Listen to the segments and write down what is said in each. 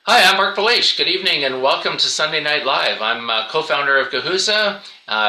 Hi, I'm Mark Palish. Good evening and welcome to Sunday Night Live. I'm co-founder of Guhuza.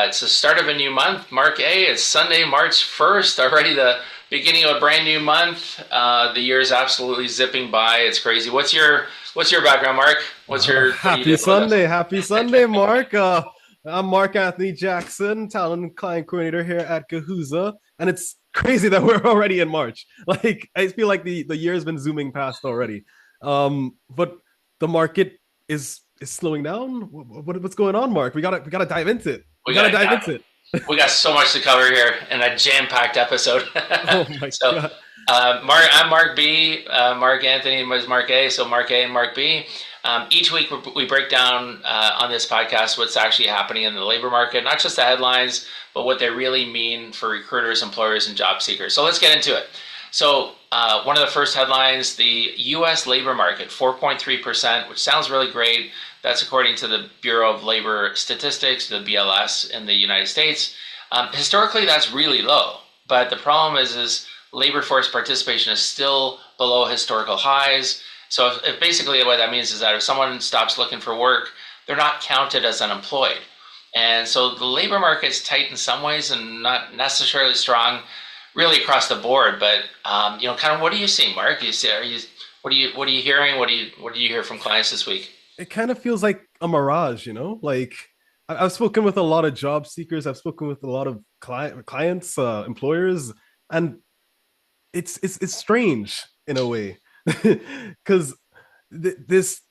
It's the start of a new month, Mark A. It's Sunday, March 1st, already the beginning of a brand new month. The year is absolutely zipping by. It's crazy. What's your background, Mark? What are you doing with us? Happy Sunday, Mark. I'm Mark Anthony Jackson, talent and client coordinator here at Guhuza, and it's crazy that we're already in March. Like I feel like the year has been zooming past already. But the market is slowing down. What's going on, Mark? We gotta dive into it. We We gotta got dive into it. we got so much to cover here in a jam-packed episode. Oh my so, god. I'm Mark B. Mark Anthony was Mark A. So Mark A and Mark B. Each week we break down on this podcast what's actually happening in the labor market, not just the headlines, but what they really mean for recruiters, employers, and job seekers. So let's get into it. So one of the first headlines: the U.S. labor market, 4.3%, which sounds really great. That's according to the Bureau of Labor Statistics, the BLS, in the United States. Historically, that's really low. But the problem is labor force participation is still below historical highs. So if basically what that means is that if someone stops looking for work, they're not counted as unemployed. And so the labor market's tight in some ways and not necessarily strong, really across the board. But kind of what are you seeing, Mark? What are you hearing? What do you hear from clients this week? It kind of feels like a mirage, you know? Like I've spoken with a lot of job seekers, I've spoken with a lot of clients, employers, and it's strange in a way because there's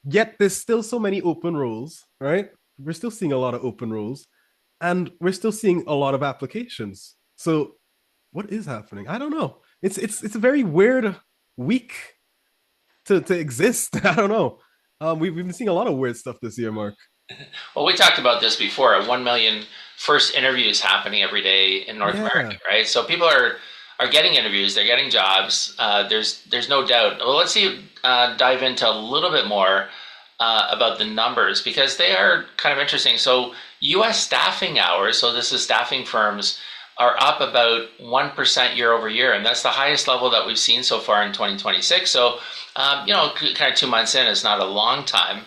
still so many open roles, right? We're still seeing a lot of open roles, and we're still seeing a lot of applications. So what is happening? I don't know. It's a very weird week to exist. I don't know. We've been seeing a lot of weird stuff this year, Mark. Well, we talked about this before. 1 million first interviews happening every day in North Yeah. America, right? So people are getting interviews, they're getting jobs. There's no doubt. Well, let's see dive into a little bit more about the numbers because they are kind of interesting. So U.S. staffing hours, so this is staffing firms, are up about 1% year over year, and that's the highest level that we've seen so far in 2026. So, kind of 2 months in is not a long time,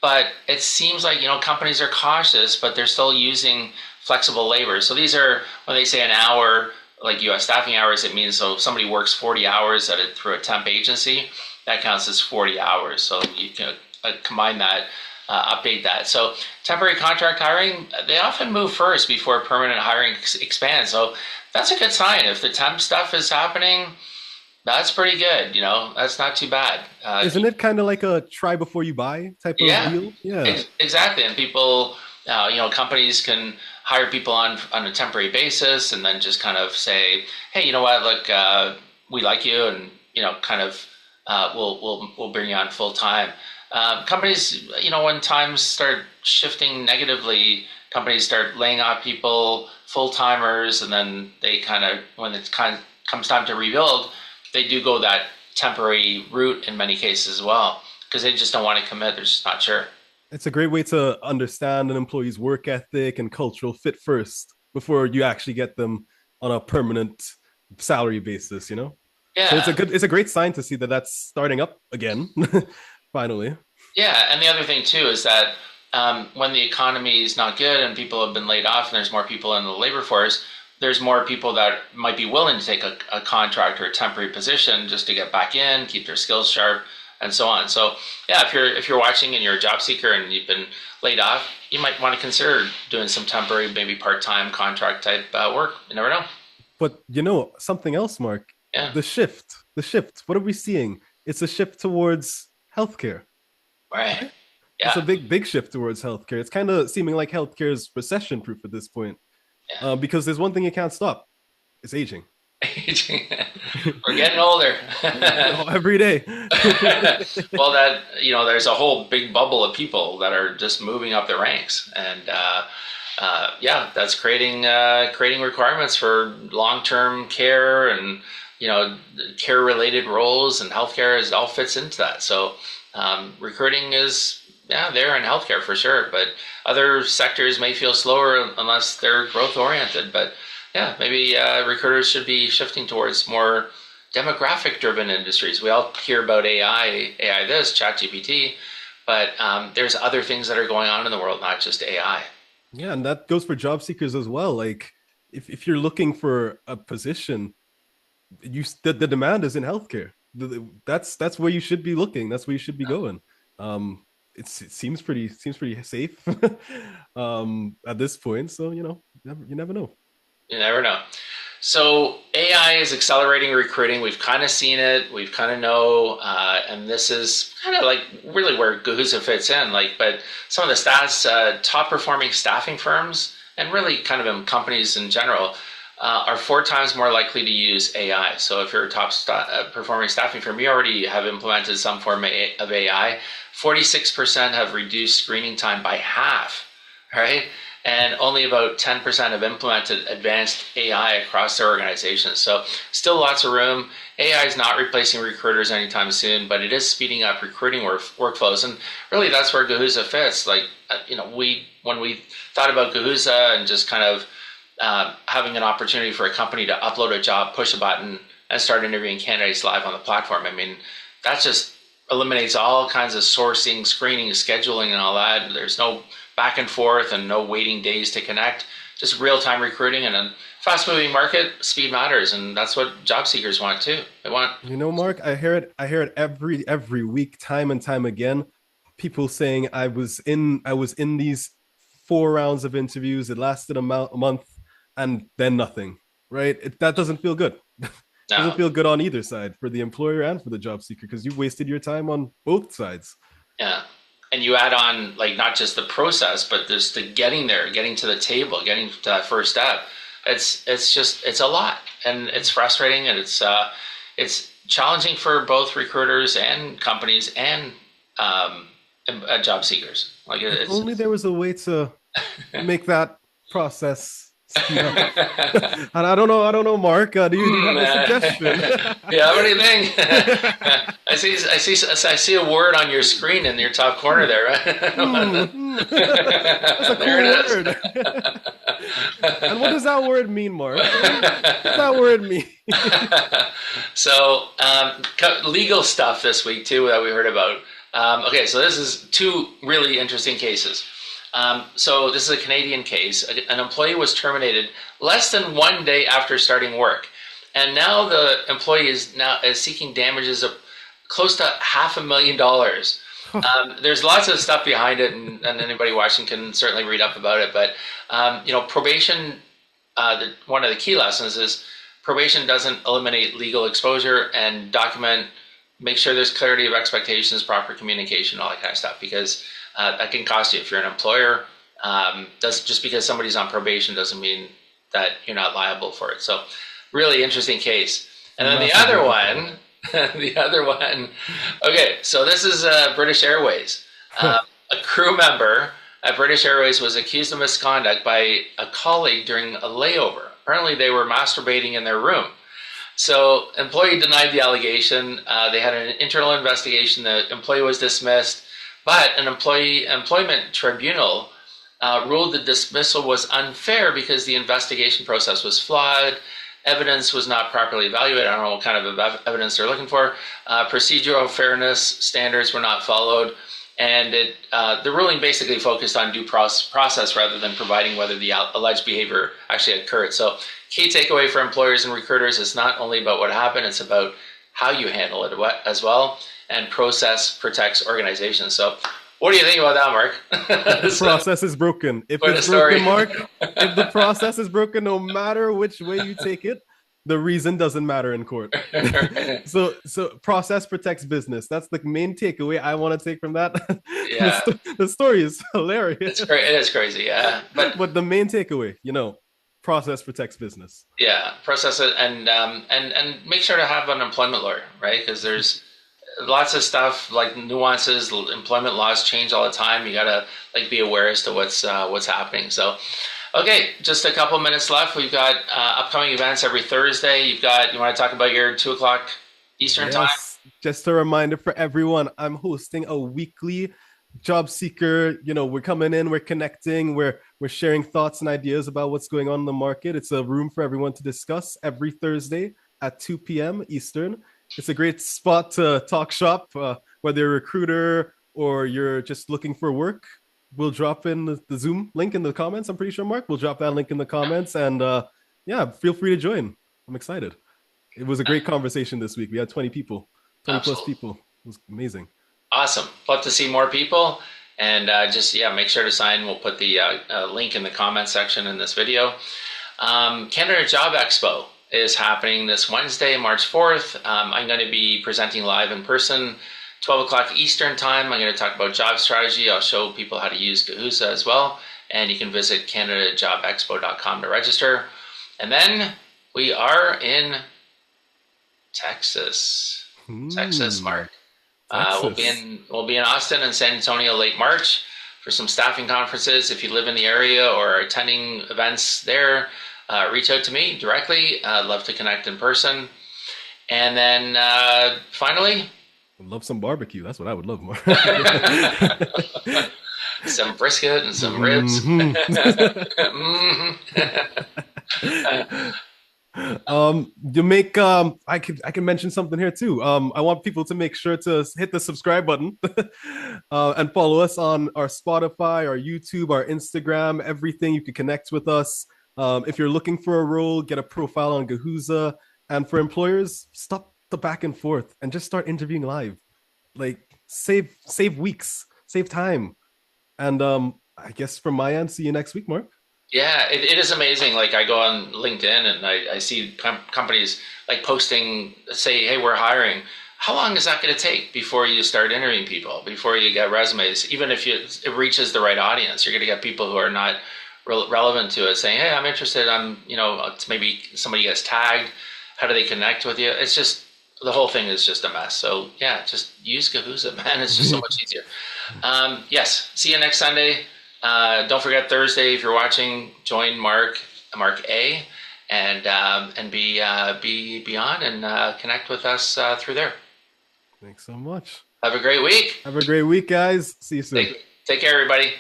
but it seems like companies are cautious, but they're still using flexible labor. So these are when they say an hour, like U.S. staffing hours, it means so if somebody works 40 hours through a temp agency, that counts as 40 hours. So you can combine that, update that. So temporary contract hiring, they often move first before permanent hiring expands. So that's a good sign. If the temp stuff is happening, that's pretty good. That's not too bad. Isn't it kind of like a try before you buy type of Yeah, deal? Yeah. exactly. And people, companies can hire people on a temporary basis, and then just kind of say, hey, you know what? Look, we like you, and kind of we'll bring you on full time. Companies, when times start shifting negatively, companies start laying off people, full timers, and then they kind of when it kind of comes time to rebuild, they do go that temporary route in many cases as well because they just don't want to commit. They're just not sure. It's a great way to understand an employee's work ethic and cultural fit first before you actually get them on a permanent salary basis, you know? So Yeah, it's a great sign to see that that's starting up again, finally. yeah. And the other thing too is that when the economy is not good and people have been laid off and there's more people in the labor force, there's more people that might be willing to take a contract or a temporary position just to get back in, keep their skills sharp, and so on. So yeah, if you're watching and you're a job seeker and you've been laid off, you might want to consider doing some temporary, maybe part-time contract type work. You never know. But you know, something else, Mark, Yeah. the shift, what are we seeing? It's a shift towards healthcare, Right. right? It's a Yeah. big shift towards healthcare. It's kind of seeming like healthcare is recession proof at this point, Yeah. because there's one thing you can't stop. It's aging. We're getting older. Every day. Well, there's a whole big bubble of people that are just moving up the ranks, and yeah, that's creating requirements for long-term care and care-related roles, and healthcare is all fits into that. So recruiting is there in healthcare for sure, but other sectors may feel slower unless they're growth oriented. But yeah, maybe recruiters should be shifting towards more demographic driven industries. We all hear about AI this, ChatGPT, But there's other things that are going on in the world, not just AI. Yeah, and that goes for job seekers as well. Like if you're looking for a position, the demand is in healthcare. That's where you should be looking. That's where you should be going. Um, it seems pretty safe at this point. So you never know. You never know. So AI is accelerating recruiting. We've kind of seen it. We've kind of know, and this is kind of like really where Guhuza fits in. Like, but some of the stats, top performing staffing firms, and really kind of in companies in general, are 4 times more likely to use AI. So if you're a top performing staffing firm, you already have implemented some form of AI. 46% have reduced screening time by half, right? And only about 10% have implemented advanced AI across their organizations. So still lots of room. AI is not replacing recruiters anytime soon, but it is speeding up recruiting workflows. And really that's where Guhuza fits. Like, when we thought about Guhuza and just kind of having an opportunity for a company to upload a job, push a button, and start interviewing candidates live on the platform, I mean, that just eliminates all kinds of sourcing, screening, scheduling, and all that. There's no back and forth and no waiting days to connect. Just real-time recruiting in a fast-moving market. Speed matters, and that's what job seekers want too. They want. Mark, I hear it every week, time and time again. People saying I was in these 4 rounds of interviews. It lasted a month, and then nothing. Right? That doesn't feel good. Doesn't No. feel good on either side for the employer and for the job seeker because you've wasted your time on both sides. Yeah. And you add on like not just the process, but there's the getting there, getting to the table, getting to that first step. It's a lot, and it's frustrating, and it's challenging for both recruiters and companies and job seekers. Like If it's. only there was a way to make that process speed up. And I don't know, Mark. Do you have a suggestion? Yeah, what do you think? I see a word on your screen in your top corner there, right? That's a There cool it is. word. And what does that word mean, Mark? What does that word mean? So legal stuff this week too that we heard about. Okay, so this is 2 really interesting cases. So this is a Canadian case. An employee was terminated less than 1 day after starting work, and now the employee is seeking damages of close to $500,000. There's lots of stuff behind it, and anybody watching can certainly read up about it. But probation. One of the key lessons is probation doesn't eliminate legal exposure, and make sure there's clarity of expectations, proper communication, all that kind of stuff, because that can cost you if you're an employer. Just because somebody's on probation doesn't mean that you're not liable for it. So really interesting case. And then the other one, the other one, okay, so this is British Airways. A crew member at British Airways was accused of misconduct by a colleague during a layover. Apparently they were masturbating in their room. So employee denied the allegation. They had an internal investigation. The employee was dismissed, but an employment tribunal ruled the dismissal was unfair because the investigation process was flawed. Evidence was not properly evaluated. I don't know what kind of evidence they're looking for. Procedural fairness standards were not followed. And the ruling basically focused on due process rather than providing whether the alleged behavior actually occurred. So key takeaway for employers and recruiters is not only about what happened, it's about how you handle it as well. And process protects organizations. So what do you think about that, Mark? The process is broken. If Quite a it's story. broken, Mark, if the process is broken, no matter which way you take it, the reason doesn't matter in court. So process protects business. That's the main takeaway I want to take from that. Yeah, The story is hilarious. it is crazy. Yeah, But the main takeaway, process protects business. yeah, process it and make sure to have an employment lawyer, right? Because there's lots of stuff like nuances. Employment laws change all the time. You gotta be aware as to what's happening. So, okay, just a couple minutes left. We've got upcoming events every Thursday. You want to talk about your 2 o'clock Eastern time? Yes, just a reminder for everyone, I'm hosting a weekly job seeker. We're coming in, we're connecting, we're sharing thoughts and ideas about what's going on in the market. It's a room for everyone to discuss every Thursday at 2 p.m. Eastern. It's a great spot to talk shop, whether you're a recruiter or you're just looking for work, we'll drop in the Zoom link in the comments. I'm pretty sure, Mark. We'll drop that link in the comments, and yeah, feel free to join. I'm excited. It was a great conversation this week. We had 20 people, 20 plus Absolutely. people. It was amazing. Awesome. Love to see more people. And just, yeah, make sure to sign. We'll put the link in the comment section in this video. Canada Job Expo is happening this Wednesday, March 4th. I'm going to be presenting live in person, 12 o'clock Eastern time. I'm going to talk about job strategy. I'll show people how to use Guhuza as well. And you can visit canadajobexpo.com to register. And then we are in Texas. Texas, Hmm, Mark. Texas. We'll be in Austin and San Antonio late March for some staffing conferences. If you live in the area or are attending events there, reach out to me directly. I'd love to connect in person. And then finally, Would love some barbecue. That's what I would love more. some brisket and some ribs. Mhm. Mhm. You make I can mention something here too. I want people to make sure to hit the subscribe button and follow us on our Spotify, our YouTube, our Instagram, everything. You can connect with us. If you're looking for a role, get a profile on Gahuza. And for employers, stop the back and forth and just start interviewing live. Like save weeks, save time. And I guess from my end, see you next week, Mark. Yeah, it is amazing. Like I go on LinkedIn and I see companies like posting, say, hey, we're hiring. How long is that going to take before you start interviewing people, before you get resumes? Even if it reaches the right audience, you're going to get people who are not relevant to it saying, hey, I'm interested. It's maybe somebody gets tagged. How do they connect with you? It's just, the whole thing is just a mess. So yeah, just use Kahoot, man. It's just so much easier. Yes, see you next Sunday. Don't forget Thursday if you're watching. Join Mark A, and be on and connect with us through there. Thanks so much. Have a great week. Have a great week, guys. See you soon. Take care, everybody.